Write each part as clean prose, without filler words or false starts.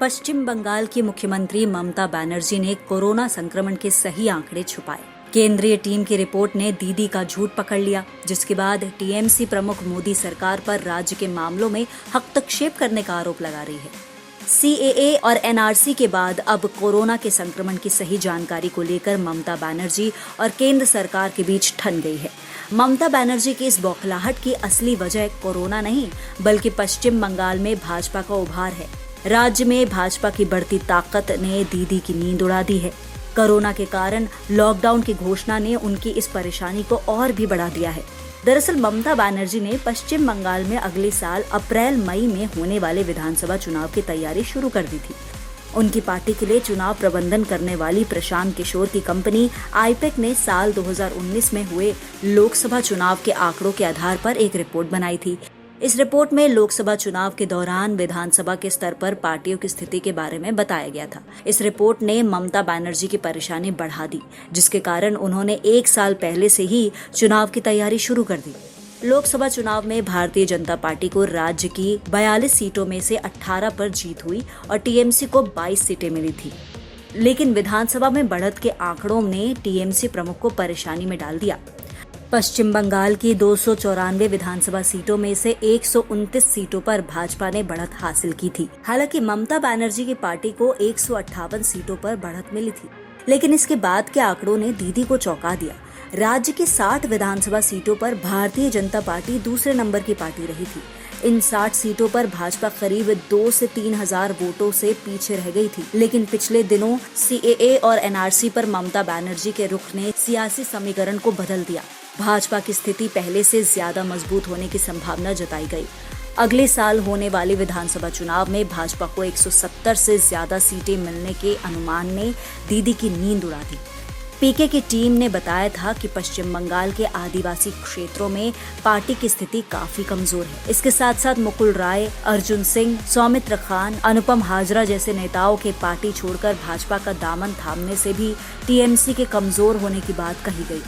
पश्चिम बंगाल की मुख्यमंत्री ममता बनर्जी ने कोरोना संक्रमण के सही आंकड़े छुपाए। केंद्रीय टीम की रिपोर्ट ने दीदी का झूठ पकड़ लिया, जिसके बाद टीएमसी प्रमुख मोदी सरकार पर राज्य के मामलों में हस्तक्षेप करने का आरोप लगा रही है। सीएए और एनआरसी के बाद अब कोरोना के संक्रमण की सही जानकारी को लेकर ममता बनर्जी और केंद्र सरकार के बीच ठन गई है। ममता बनर्जी की इस बौखलाहट की असली वजह कोरोना नहीं, बल्कि पश्चिम बंगाल में भाजपा का उभार है। राज्य में भाजपा की बढ़ती ताकत ने दीदी की नींद उड़ा दी है। कोरोना के कारण लॉकडाउन की घोषणा ने उनकी इस परेशानी को और भी बढ़ा दिया है। दरअसल ममता बनर्जी ने पश्चिम बंगाल में अगले साल अप्रैल-मई में होने वाले विधानसभा चुनाव की तैयारी शुरू कर दी थी। उनकी पार्टी के लिए चुनाव प्रबंधन करने वाली प्रशांत किशोर की कंपनी आईपैक ने साल 2019 में हुए लोकसभा चुनाव के आंकड़ों के आधार पर एक रिपोर्ट बनाई थी। इस रिपोर्ट में लोकसभा चुनाव के दौरान विधानसभा के स्तर पर पार्टियों की स्थिति के बारे में बताया गया था। इस रिपोर्ट ने ममता बनर्जी की परेशानी बढ़ा दी, जिसके कारण उन्होंने 1 साल पहले से ही चुनाव की तैयारी शुरू कर दी। लोकसभा चुनाव में भारतीय जनता पार्टी को राज्य की 42 सीटों में से 18 पर जीत हुई और टीएमसी को 22 सीटें मिली थी। लेकिन विधानसभा में बढ़त के आंकड़ों ने टीएमसी प्रमुख को परेशानी में डाल दिया। पश्चिम बंगाल की 294 विधानसभा सीटों में से 129 सीटों पर भाजपा ने बढ़त हासिल की थी। हालांकि ममता बनर्जी की पार्टी को 158 सीटों पर बढ़त मिली थी, लेकिन इसके बाद के आंकड़ों ने दीदी को चौंका दिया। राज्य की 60 विधानसभा सीटों पर भारतीय जनता पार्टी दूसरे नंबर की पार्टी रही थी। इन 60 सीटों पर भाजपा करीब 2 से 3 हजार वोटों से पीछे रह गई थी। लेकिन पिछले दिनों सीएए और एनआरसी पर ममता बनर्जी के रुख ने सियासी समीकरण को बदल दिया। भाजपा की स्थिति पहले से ज्यादा मजबूत होने की संभावना जताई गई। अगले साल होने वाले विधानसभा चुनाव में भाजपा को 170 से ज्यादा सीटें मिलने के अनुमान ने दीदी की नींद उड़ा दी। पीके की टीम ने बताया था कि पश्चिम बंगाल के आदिवासी क्षेत्रों में पार्टी की स्थिति काफी कमजोर है। इसके साथ साथ मुकुल राय, अर्जुन सिंह, सौमित्र खान, अनुपम हाजरा जैसे नेताओं के पार्टी छोड़कर भाजपा का दामन थामने से भी टीएमसी के कमजोर होने की बात कही गई।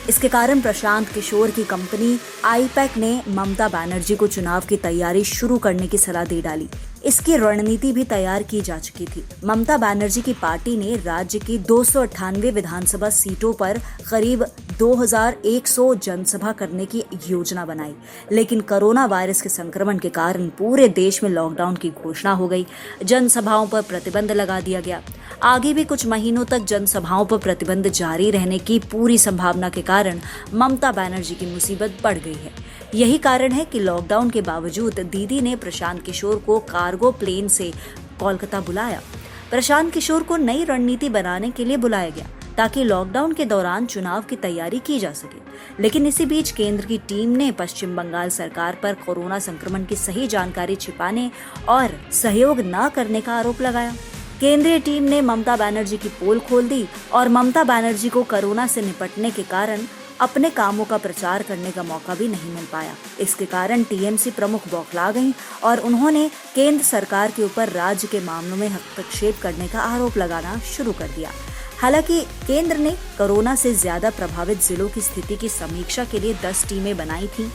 इसके कारण प्रशांत किशोर की कंपनी आईपैक ने ममता बनर्जी को चुनाव की तैयारी शुरू करने की सलाह दे डाली। इसकी रणनीति भी तैयार की जा चुकी थी। ममता बनर्जी की पार्टी ने राज्य की 298 विधानसभा सीटों पर करीब 2100 जनसभा करने की योजना बनाई, लेकिन कोरोना वायरस के संक्रमण के कारण पूरे देश में लॉकडाउन की घोषणा हो गई। जनसभाओं पर प्रतिबंध लगा दिया गया। आगे भी कुछ महीनों तक जनसभाओं पर प्रतिबंध जारी रहने की पूरी संभावना के कारण ममता बनर्जी की मुसीबत बढ़ गई है। यही कारण है कि लॉकडाउन के बावजूद दीदी ने प्रशांत किशोर को कार्गो प्लेन से कोलकाता बुलाया। प्रशांत किशोर को नई रणनीति बनाने के लिए बुलाया गया ताकि लॉकडाउन के दौरान चुनाव की तैयारी की जा सके। लेकिन इसी बीच केंद्र की टीम ने पश्चिम बंगाल सरकार पर कोरोना संक्रमण की सही जानकारी छिपाने और सहयोग न करने का आरोप लगाया। केंद्रीय टीम ने ममता बनर्जी की पोल खोल दी और ममता बनर्जी को कोरोना से निपटने के कारण अपने कामों का प्रचार करने का मौका भी नहीं मिल पाया। इसके कारण टीएमसी प्रमुख बौखला गईं और उन्होंने केंद्र सरकार के ऊपर राज्य के मामलों में हस्तक्षेप करने का आरोप लगाना शुरू कर दिया। हालांकि केंद्र ने कोरोना से ज्यादा प्रभावित जिलों की स्थिति की समीक्षा के लिए 10 टीमें बनाई थीं।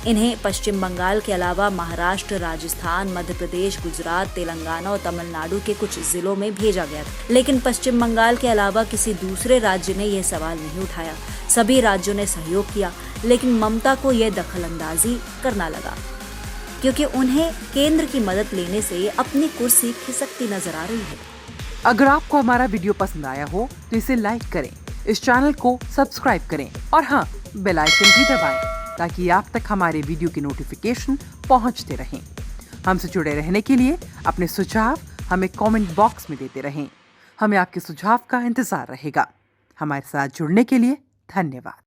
इन्हें पश्चिम बंगाल के अलावा महाराष्ट्र, राजस्थान, मध्य प्रदेश, गुजरात, तेलंगाना और तमिलनाडु के कुछ जिलों में भेजा गया था। लेकिन पश्चिम बंगाल के अलावा किसी दूसरे राज्य ने यह सवाल नहीं उठाया। सभी राज्यों ने सहयोग किया, लेकिन ममता को यह दखलंदाजी करना लगा, क्योंकि उन्हें केंद्र की मदद लेने से अपनी कुर्सी खिसकती नजर आ रही है। अगर आपको हमारा वीडियो पसंद आया हो तो इसे लाइक करें, इस चैनल को सब्सक्राइब करें और हाँ, बेल आइकन भी दबाएं ताकि आप तक हमारे वीडियो की नोटिफिकेशन पहुंचते रहें। हमसे जुड़े रहने के लिए अपने सुझाव हमें कमेंट बॉक्स में देते रहें। हमें आपके सुझाव का इंतजार रहेगा। हमारे साथ जुड़ने के लिए धन्यवाद।